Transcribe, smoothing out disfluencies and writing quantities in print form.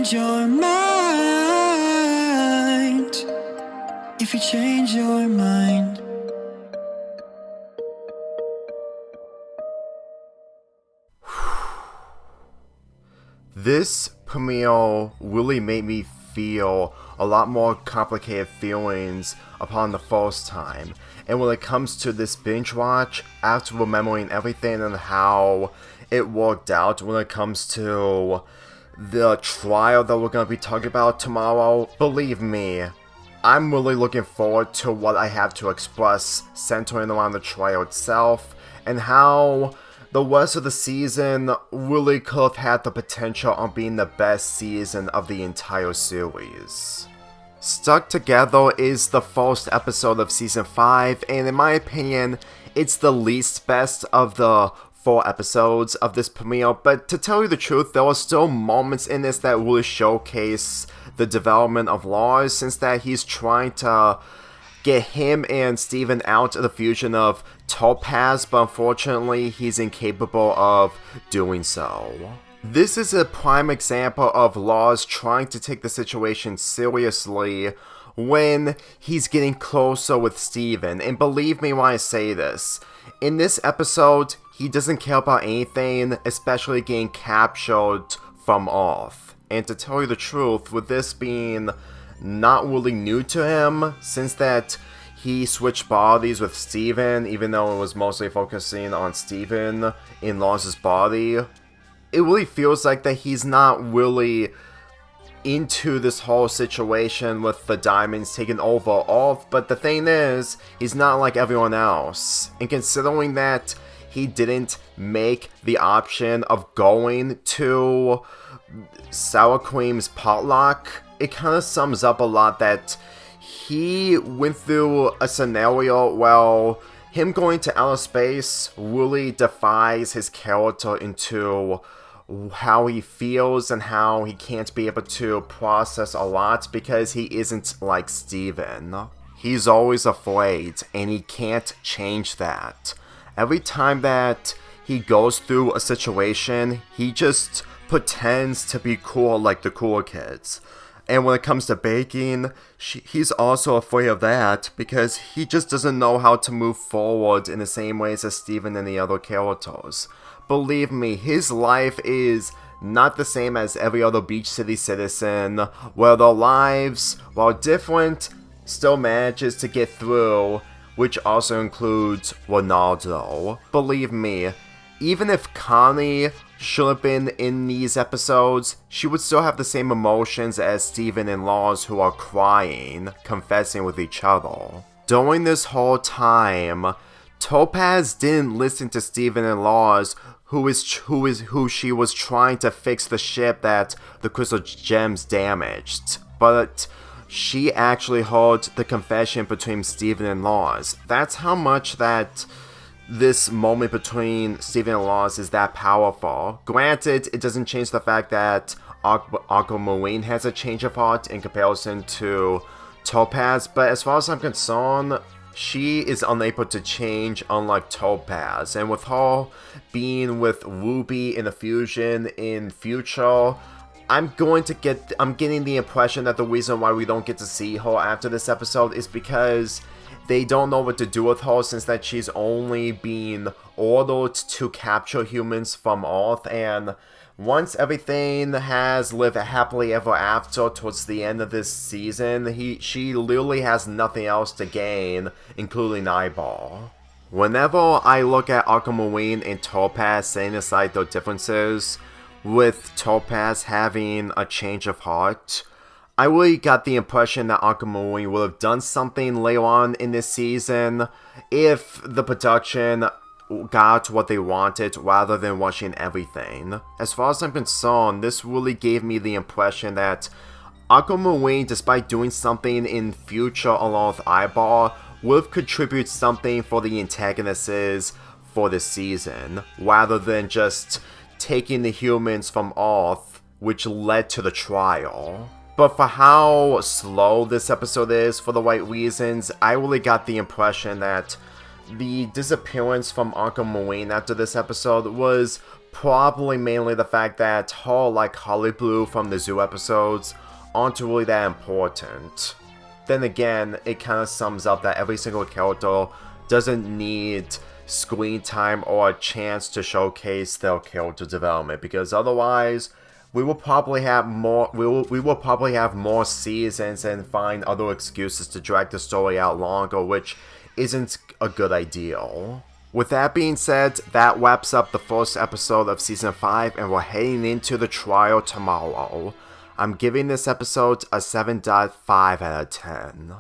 change your mind, if you change your mind. This premiere really made me feel a lot more complicated feelings upon the first time. And when it comes to this binge watch, after remembering everything and how it worked out when it comes to the trial that we're going to be talking about tomorrow, believe me, I'm really looking forward to what I have to express centering around the trial itself and how the rest of the season really could have had the potential on being the best season of the entire series. Stuck Together is the first episode of Season 5, and in my opinion, it's the least best of the 4 episodes of this premiere, but to tell you the truth, there are still moments in this that really showcase the development of Lars, since that he's trying to get him and Steven out of the fusion of Topaz, but unfortunately he's incapable of doing so. This is a prime example of Lars trying to take the situation seriously when he's getting closer with Steven, and believe me when I say this, in this episode, he doesn't care about anything, especially getting captured from Earth. And to tell you the truth, with this being not really new to him, since that he switched bodies with Steven, even though it was mostly focusing on Steven in Lars' body, it really feels like that he's not really into this whole situation with the diamonds taking over Earth, but the thing is, he's not like everyone else. And considering that he didn't make the option of going to Sour Cream's potluck, it kind of sums up a lot that he went through a scenario where him going to outer space really defies his character into how he feels and how he can't be able to process a lot because he isn't like Steven. He's always afraid, and he can't change that. Every time that he goes through a situation, he just pretends to be cool like the cool kids. And when it comes to baking, he's also afraid of that because he just doesn't know how to move forward in the same ways as Steven and the other characters. Believe me, his life is not the same as every other Beach City citizen, where their lives, while different, still manages to get through, which also includes Ronaldo. Believe me, even if Connie should have been in these episodes, she would still have the same emotions as Steven and Lars, who are crying, confessing with each other. During this whole time, Topaz didn't listen to Steven and Lars, who she was trying to fix the ship that the crystal gems damaged, but she actually heard the confession between Steven and Lars. That's how much that this moment between Steven and Lars is that powerful. Granted, it doesn't change the fact that Aquamarine has a change of heart in comparison to Topaz, but as far as I'm concerned, she is unable to change, unlike Topaz. And with her being with Ruby in the fusion in future, I'm getting the impression that the reason why we don't get to see her after this episode is because they don't know what to do with her, since that she's only being ordered to capture humans from Earth, and once everything has lived happily ever after towards the end of this season, she literally has nothing else to gain, including Eyeball. Whenever I look at Aquamarine and Topaz, setting aside their differences, with Topaz having a change of heart, I really got the impression that Aquamarine would have done something later on in this season if the production got what they wanted rather than rushing everything. As far as I'm concerned, this really gave me the impression that Aquamarine, despite doing something in future along with Eyeball, would contribute something for the antagonists for this season, rather than just taking the humans from Earth, which led to the trial. But for how slow this episode is for the right reasons, I really got the impression that the disappearance from Aquamarine after this episode was probably mainly the fact that Hall, like Holly Blue from the Zoo episodes, aren't really that important. Then again, it kind of sums up that every single character doesn't need screen time or a chance to showcase their character development, because otherwise we will probably have more seasons and find other excuses to drag the story out longer, which isn't a good idea. With that being said, that wraps up the first episode of Season 5, and we're heading into the trial tomorrow. I'm giving this episode a 7.5 out of 10.